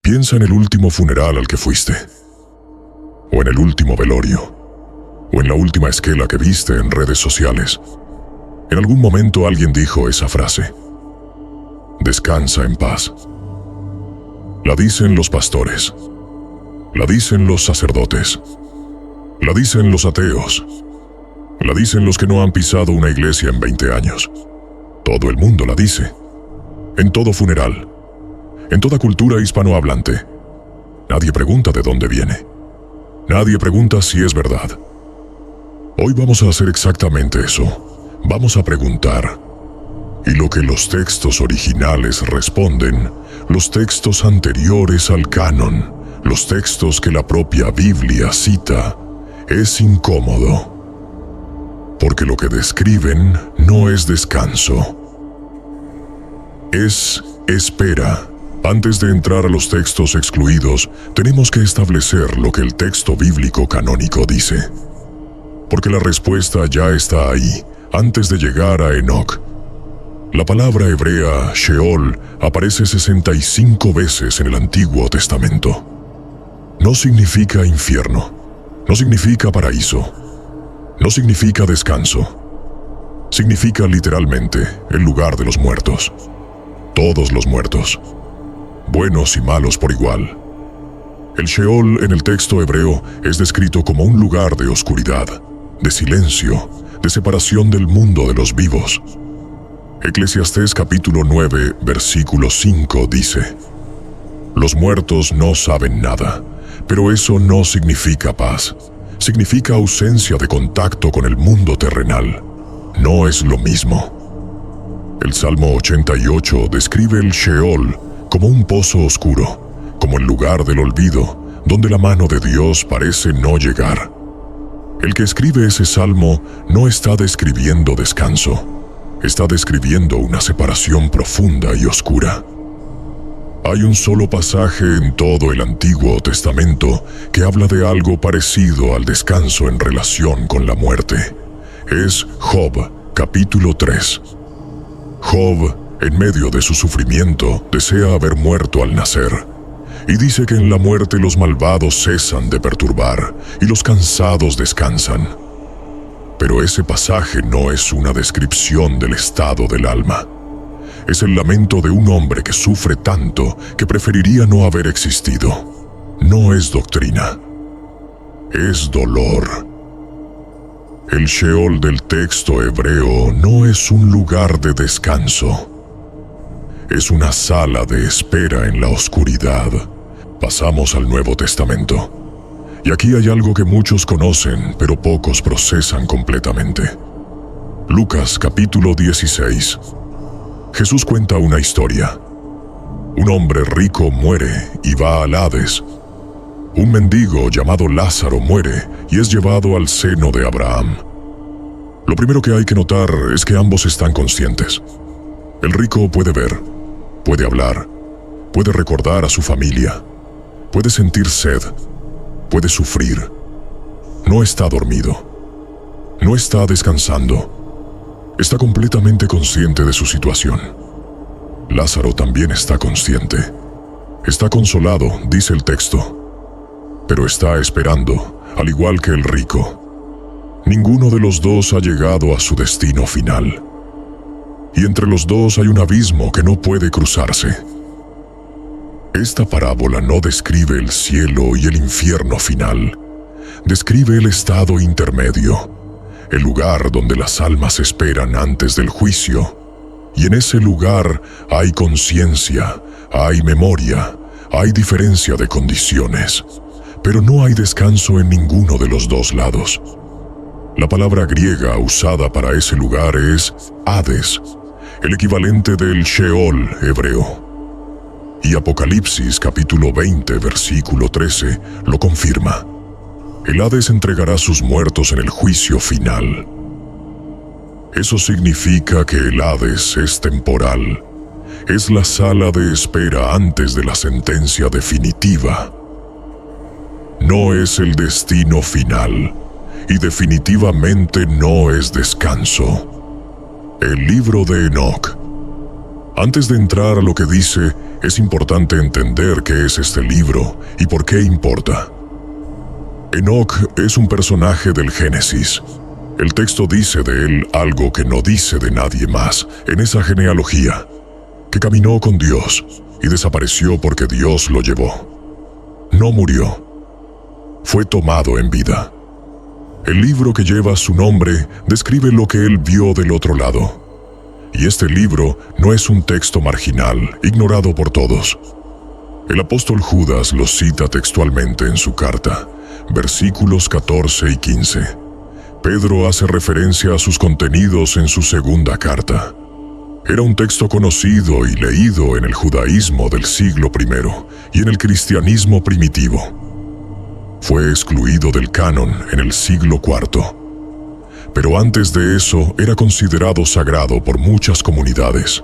Piensa en el último funeral al que fuiste, o en el último velorio, o en la última esquela que viste en redes sociales. En algún momento alguien dijo esa frase: descansa en paz. La dicen los pastores, la dicen los sacerdotes, la dicen los ateos, la dicen los que no han pisado una iglesia en 20 años. Todo el mundo la dice, en todo funeral, en toda cultura hispanohablante. Nadie pregunta de dónde viene. Nadie pregunta si es verdad. Hoy vamos a hacer exactamente eso. Vamos a preguntar. Y lo que los textos originales responden, los textos anteriores al canon, los textos que la propia Biblia cita, es incómodo. Porque lo que describen no es descanso. Es espera. Antes de entrar a los textos excluidos, tenemos que establecer lo que el texto bíblico canónico dice. Porque la respuesta ya está ahí, antes de llegar a Enoc. La palabra hebrea Sheol aparece 65 veces en el Antiguo Testamento. No significa infierno, no significa paraíso, no significa descanso. Significa literalmente el lugar de los muertos. Todos los muertos, buenos y malos por igual. El Sheol en el texto hebreo es descrito como un lugar de oscuridad, de silencio, de separación del mundo de los vivos. Eclesiastés capítulo 9, versículo 5 dice: los muertos no saben nada, pero eso no significa paz. Significa ausencia de contacto con el mundo terrenal. No es lo mismo. El Salmo 88 describe el Sheol como un pozo oscuro, como el lugar del olvido, donde la mano de Dios parece no llegar. El que escribe ese salmo no está describiendo descanso, está describiendo una separación profunda y oscura. Hay un solo pasaje en todo el Antiguo Testamento que habla de algo parecido al descanso en relación con la muerte. Es Job, capítulo 3. Job, en medio de su sufrimiento, desea haber muerto al nacer, y dice que en la muerte los malvados cesan de perturbar y los cansados descansan. Pero ese pasaje no es una descripción del estado del alma. Es el lamento de un hombre que sufre tanto que preferiría no haber existido. No es doctrina. Es dolor. El Sheol del texto hebreo no es un lugar de descanso. Es una sala de espera en la oscuridad. Pasamos al Nuevo Testamento. Y aquí hay algo que muchos conocen, pero pocos procesan completamente. Lucas capítulo 16. Jesús cuenta una historia. Un hombre rico muere y va al Hades. Un mendigo llamado Lázaro muere y es llevado al seno de Abraham. Lo primero que hay que notar es que ambos están conscientes. El rico puede ver, puede hablar, puede recordar a su familia, puede sentir sed, puede sufrir. No está dormido, no está descansando. Está completamente consciente de su situación. Lázaro también está consciente. Está consolado, dice el texto, pero está esperando, al igual que el rico. Ninguno de los dos ha llegado a su destino final. Y entre los dos hay un abismo que no puede cruzarse. Esta parábola no describe el cielo y el infierno final. Describe el estado intermedio, el lugar donde las almas esperan antes del juicio. Y en ese lugar hay conciencia, hay memoria, hay diferencia de condiciones, pero no hay descanso en ninguno de los dos lados. La palabra griega usada para ese lugar es Hades, el equivalente del Sheol hebreo. Y Apocalipsis capítulo 20, versículo 13, lo confirma. El Hades entregará sus muertos en el juicio final. Eso significa que el Hades es temporal. Es la sala de espera antes de la sentencia definitiva. No es el destino final, y definitivamente no es descanso. El libro de Enoc. Antes de entrar a lo que dice, es importante entender qué es este libro y por qué importa. Enoc es un personaje del Génesis. El texto dice de él algo que no dice de nadie más en esa genealogía, que caminó con Dios y desapareció porque Dios lo llevó. No murió. Fue tomado en vida. El libro que lleva su nombre describe lo que él vio del otro lado. Y este libro no es un texto marginal, ignorado por todos. El apóstol Judas lo cita textualmente en su carta, versículos 14 y 15. Pedro hace referencia a sus contenidos en su segunda carta. Era un texto conocido y leído en el judaísmo del siglo I y en el cristianismo primitivo. Fue excluido del canon en el siglo IV. Pero antes de eso era considerado sagrado por muchas comunidades.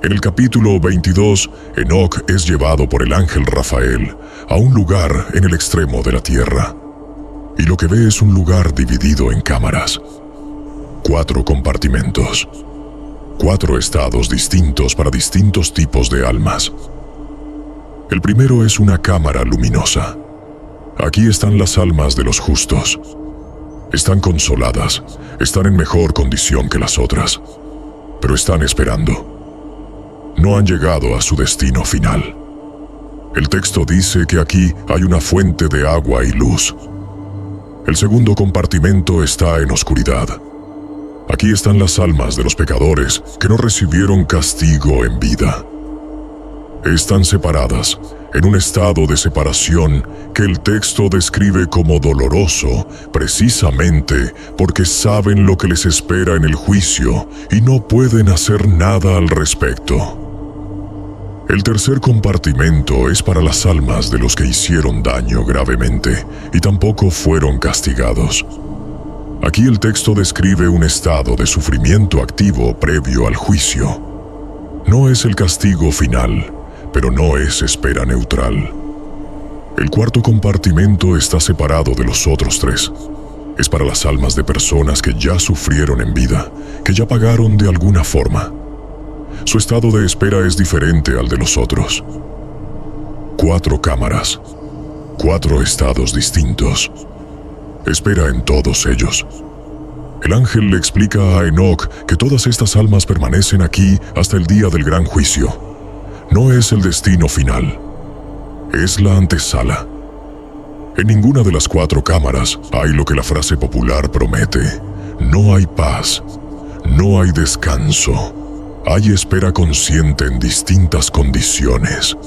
En el capítulo 22, Enoc es llevado por el ángel Rafael a un lugar en el extremo de la tierra. Y lo que ve es un lugar dividido en cámaras. 4 compartimentos. 4 estados distintos para distintos tipos de almas. El primero es una cámara luminosa. Aquí están las almas de los justos. Están consoladas, están en mejor condición que las otras, pero están esperando. No han llegado a su destino final. El texto dice que aquí hay una fuente de agua y luz. El segundo compartimento está en oscuridad. Aquí están las almas de los pecadores que no recibieron castigo en vida. Están separadas, en un estado de separación que el texto describe como doloroso, precisamente porque saben lo que les espera en el juicio y no pueden hacer nada al respecto. El tercer compartimento es para las almas de los que hicieron daño gravemente y tampoco fueron castigados. Aquí el texto describe un estado de sufrimiento activo previo al juicio. No es el castigo final, pero no es espera neutral. El cuarto compartimento está separado de los otros 3. Es para las almas de personas que ya sufrieron en vida, que ya pagaron de alguna forma. Su estado de espera es diferente al de los otros. 4 cámaras, 4 estados distintos. Espera en todos ellos. El ángel le explica a Enoc que todas estas almas permanecen aquí hasta el día del gran juicio. No es el destino final. Es la antesala. En ninguna de las 4 cámaras hay lo que la frase popular promete. No hay paz. No hay descanso. Hay espera consciente en distintas condiciones.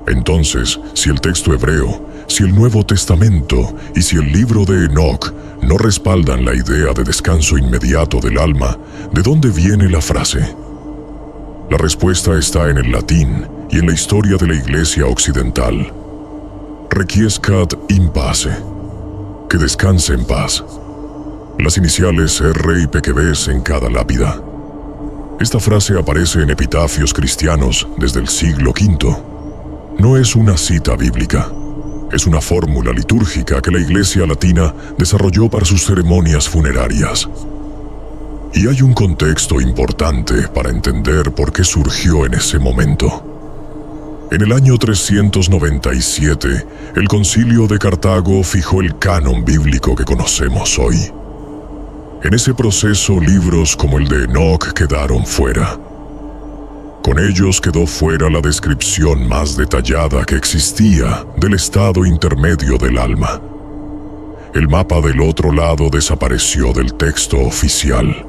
Entonces, si el texto hebreo, si el Nuevo Testamento y si el libro de Enoc no respaldan la idea de descanso inmediato del alma, ¿de dónde viene la frase? La respuesta está en el latín y en la historia de la Iglesia occidental. Requiescat in pace, que descanse en paz. Las iniciales R y PQBs en cada lápida. Esta frase aparece en epitafios cristianos desde el siglo V. No es una cita bíblica. Es una fórmula litúrgica que la Iglesia latina desarrolló para sus ceremonias funerarias. Y hay un contexto importante para entender por qué surgió en ese momento. En el año 397, el Concilio de Cartago fijó el canon bíblico que conocemos hoy. En ese proceso, libros como el de Enoc quedaron fuera. Con ellos quedó fuera la descripción más detallada que existía del estado intermedio del alma. El mapa del otro lado desapareció del texto oficial.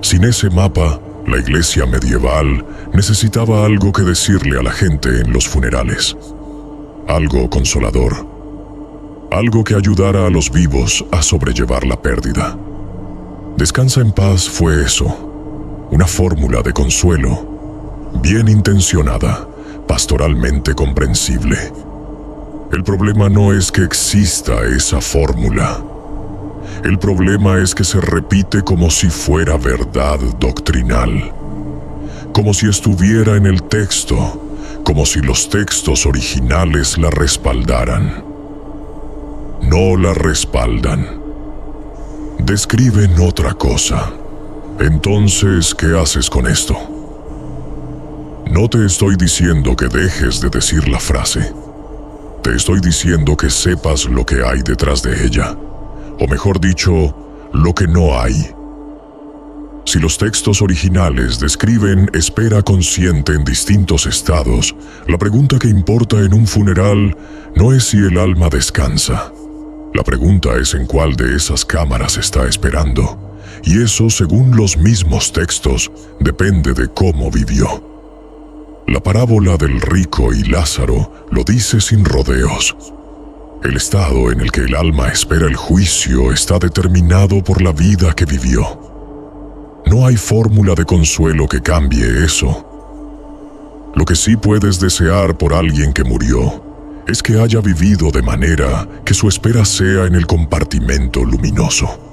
Sin ese mapa, la iglesia medieval necesitaba algo que decirle a la gente en los funerales. Algo consolador. Algo que ayudara a los vivos a sobrellevar la pérdida. Descansa en paz fue eso. Una fórmula de consuelo, bien intencionada, pastoralmente comprensible. El problema no es que exista esa fórmula. El problema es que se repite como si fuera verdad doctrinal, como si estuviera en el texto, como si los textos originales la respaldaran. No la respaldan. Describen otra cosa. Entonces, ¿qué haces con esto? No te estoy diciendo que dejes de decir la frase. Te estoy diciendo que sepas lo que hay detrás de ella, o mejor dicho, lo que no hay. Si los textos originales describen espera consciente en distintos estados, la pregunta que importa en un funeral no es si el alma descansa. La pregunta es en cuál de esas cámaras está esperando, y eso, según los mismos textos, depende de cómo vivió. La parábola del rico y Lázaro lo dice sin rodeos. El estado en el que el alma espera el juicio está determinado por la vida que vivió. No hay fórmula de consuelo que cambie eso. Lo que sí puedes desear por alguien que murió es que haya vivido de manera que su espera sea en el compartimento luminoso.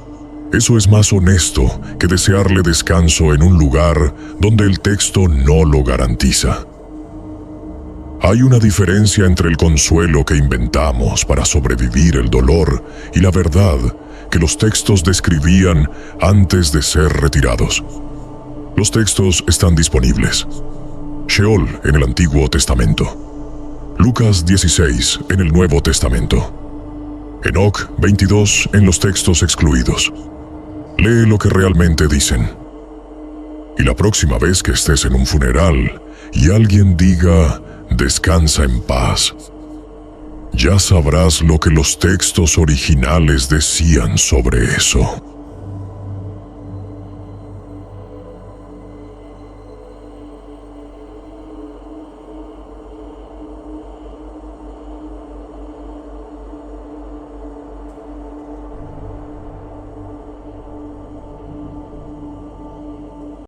Eso es más honesto que desearle descanso en un lugar donde el texto no lo garantiza. Hay una diferencia entre el consuelo que inventamos para sobrevivir el dolor y la verdad que los textos describían antes de ser retirados. Los textos están disponibles. Sheol en el Antiguo Testamento. Lucas 16 en el Nuevo Testamento. Enoc 22 en los textos excluidos. Lee lo que realmente dicen. Y la próxima vez que estés en un funeral y alguien diga «descansa en paz», ya sabrás lo que los textos originales decían sobre eso.